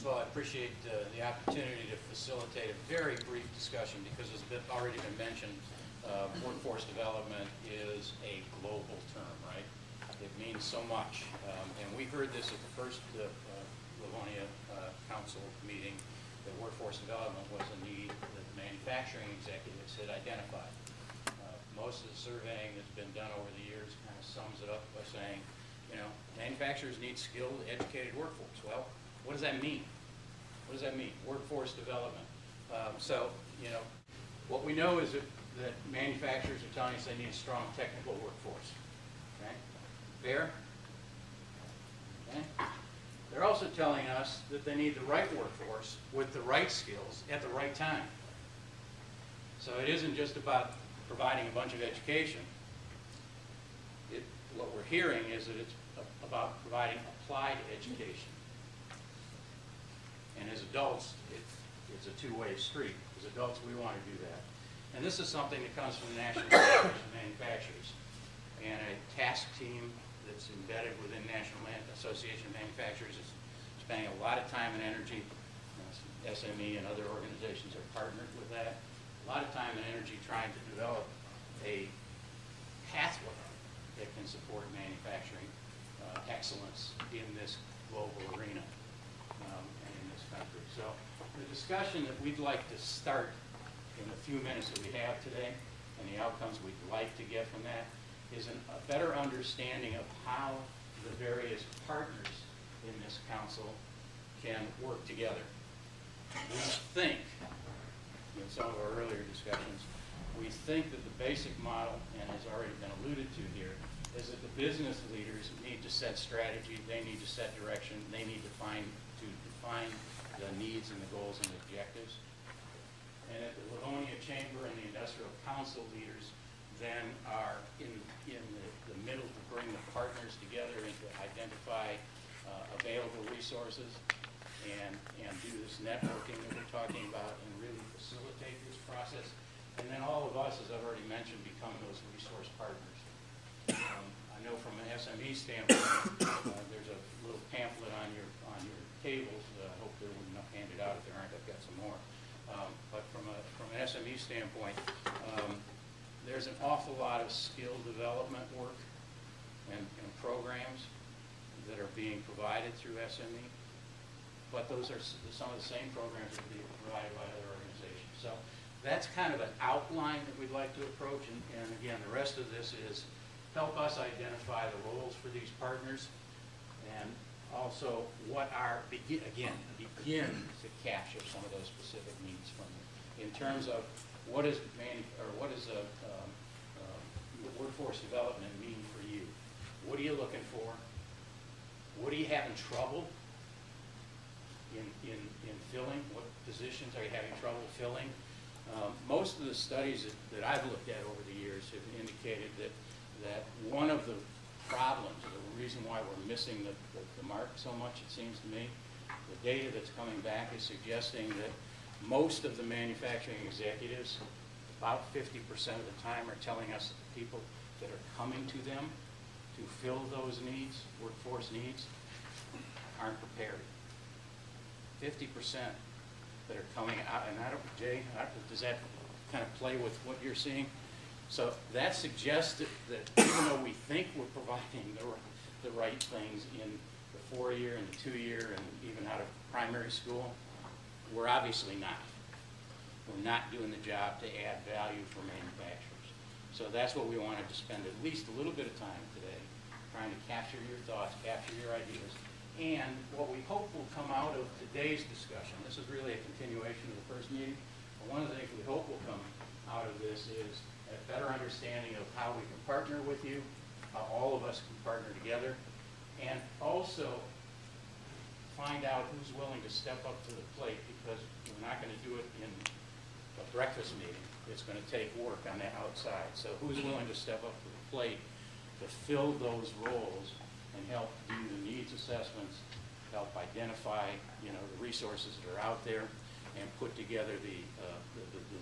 of all, I appreciate the opportunity to facilitate a very brief discussion because, as already been mentioned, workforce development is a global term, right? It means so much. And we heard this at the first Livonia Council meeting, that workforce development was a need that manufacturing executives had identified. Most of the surveying that's been done over the years kind of sums it up by saying, you know, manufacturers need skilled, educated workforce. Well, what does that mean? What does that mean? Workforce development. So, you know, what we know is that manufacturers are telling us they need a strong technical workforce. Okay? Fair? Okay? They're also telling us that they need the right workforce with the right skills at the right time. So it isn't just about providing a bunch of education. What we're hearing is that it's about providing applied education. And as adults, it's a two-way street. As adults, we want to do that. And this is something that comes from the National Association of Manufacturers and a task team that's embedded within National Association of Manufacturers is spending a lot of time and energy. SME and other organizations are partnered with that. A lot of time and energy trying to develop a pathway that can support manufacturing excellence in this global arena and in this country. So the discussion that we'd like to start in the few minutes that we have today and the outcomes we'd like to get from that is a better understanding of how the various partners in this council can work together. We think, in some of our earlier discussions, we think that the basic model, and has already been alluded to here, is that the business leaders need to set strategy, they need to set direction, they need to define the needs and the goals and objectives. And at the Livonia Chamber and the Industrial Council leaders then are in the middle to bring the partners together and to identify available resources and do this networking that we're talking about and really facilitate this process. And then all of us, as I've already mentioned, become those resource partners. I know from an SME standpoint, there's a little pamphlet on your tables. I hope there were enough handed out. If there aren't, I've got some more. But from an SME standpoint, there's an awful lot of skill development work and programs that are being provided through SME. But those are some of the same programs that are being provided by other organizations. So that's kind of an outline that we'd like to approach. And again, the rest of this is help us identify the roles for these partners and also what are, begin to capture some of those specific needs from them in terms of what is workforce development mean for you? What are you looking for? What are you having trouble in filling? What positions are you having trouble filling? Most of the studies that I've looked at over the years have indicated that one of the problems, or the reason why we're missing the mark so much, it seems to me, the data that's coming back is suggesting that most of the manufacturing executives, about 50% of the time, are telling us that the people that are coming to them to fill those needs, workforce needs, aren't prepared. 50% that are coming out, and I don't, Jay, does that kind of play with what you're seeing? So that suggests that even though we think we're providing the right things in the 4-year and the 2-year and even out of primary school, we're obviously not. We're not doing the job to add value for manufacturers. So that's what we wanted to spend at least a little bit of time today, trying to capture your thoughts, capture your ideas, and what we hope will come out of today's discussion. This is really a continuation of the first meeting, but one of the things we hope will come out of this is a better understanding of how we can partner with you, how all of us can partner together, and also find out who's willing to step up to the plate, because we're not going to do it in a breakfast meeting. It's going to take work on the outside. So who's willing to step up to the plate to fill those roles and help do the needs assessments, help identify, you know, the resources that are out there, and put together the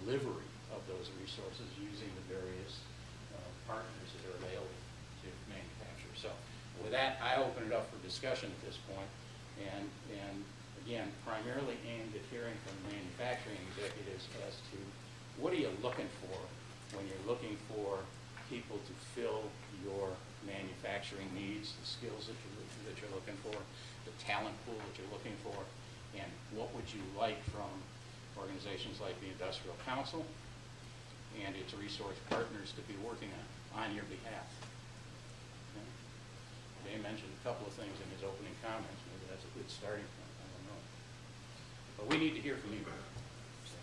delivery of those resources using the various partners that are available to manufacturers. So with that, I open it up for discussion at this point. And again, primarily aimed at hearing from manufacturing executives as to what are you looking for when you're looking for people to fill your manufacturing needs, the skills that you're looking for, the talent pool that you're looking for, and what would you like from organizations like the Industrial Council and its resource partners to be working on your behalf. Okay? Jay mentioned a couple of things in his opening comments. Maybe that's a good starting point. I don't know. But we need to hear from you. So.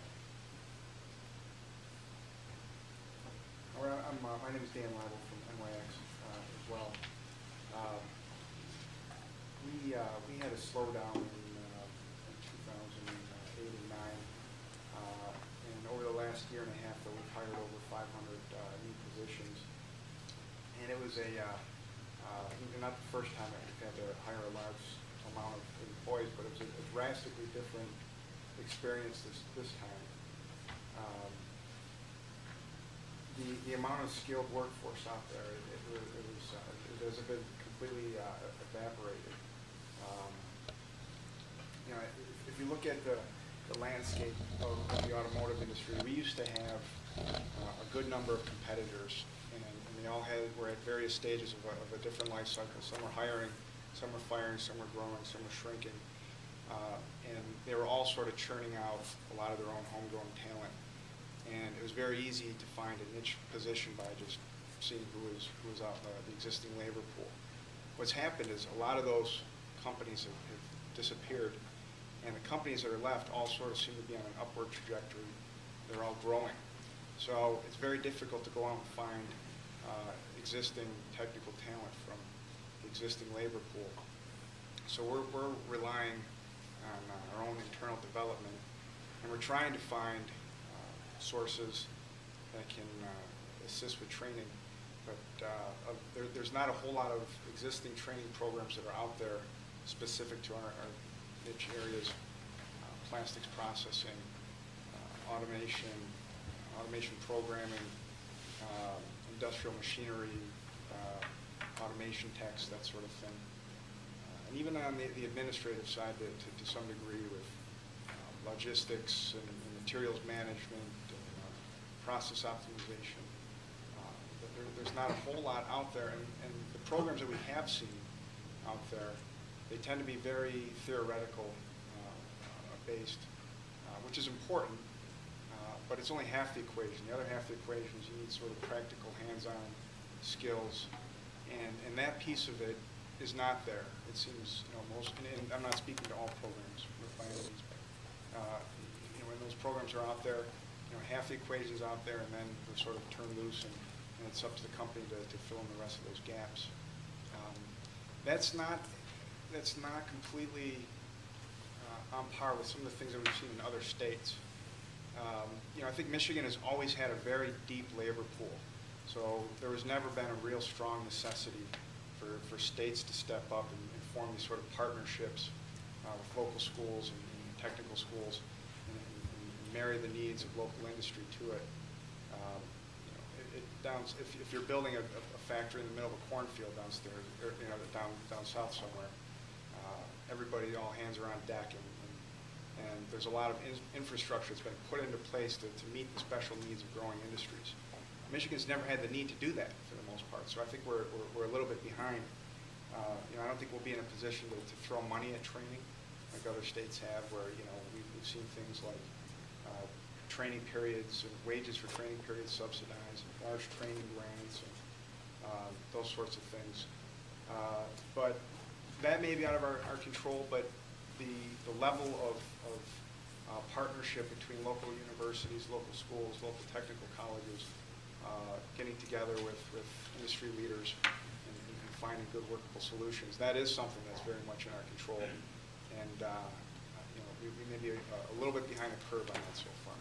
My name is Dan Livonia from NYX as well. We had a slowdown in 2008 and 9. And over the last year and a half, though, we've hired over 500 new positions. And it was not the first time that we've had to hire a large amount of employees, but it was a drastically different experience this time. The amount of skilled workforce out there, it has been completely evaporated. If you look at the landscape of the automotive industry, we used to have a good number of competitors, and they all were at various stages of a different life cycle. Some were hiring, some were firing, some were growing, some were shrinking, and they were all sort of churning out a lot of their own homegrown talent. And it was very easy to find a niche position by just seeing who was out in the existing labor pool. What's happened is a lot of those companies have disappeared, and the companies that are left all sort of seem to be on an upward trajectory. They're all growing. So it's very difficult to go out and find existing technical talent from the existing labor pool. So we're relying on our own internal development, and we're trying to find sources that can assist with training. But there's not a whole lot of existing training programs that are out there specific to our niche areas: plastics processing, automation programming, industrial machinery, automation techs, that sort of thing. And even on the administrative side, to some degree, with logistics and materials management, process optimization. There's not a whole lot out there, and the programs that we have seen out there, they tend to be very theoretical based, which is important, but it's only half the equation. The other half of the equation is you need sort of practical, hands-on skills, and that piece of it is not there. It seems, most, and I'm not speaking to all programs by any means, but when those programs are out there, half the equation's out there, and then we're sort of turned loose, and it's up to the company to fill in the rest of those gaps. That's not completely on par with some of the things that we've seen in other states. I think Michigan has always had a very deep labor pool, so there has never been a real strong necessity for states to step up and form these sort of partnerships with local schools and technical schools, and marry the needs of local industry to it. If you're building a factory in the middle of a cornfield downstairs, or down south somewhere, everybody, all hands are on deck, and there's a lot of infrastructure that's been put into place to meet the special needs of growing industries. Michigan's never had the need to do that for the most part, so I think we're a little bit behind. I don't think we'll be in a position to throw money at training like other states have, where we've seen things like training periods and wages for training periods subsidized, large training grants, and those sorts of things. But that may be out of our control, but the level of partnership between local universities, local schools, local technical colleges, getting together with industry leaders and finding good workable solutions, that is something that's very much in our control. And we may be a little bit behind the curve on that so far.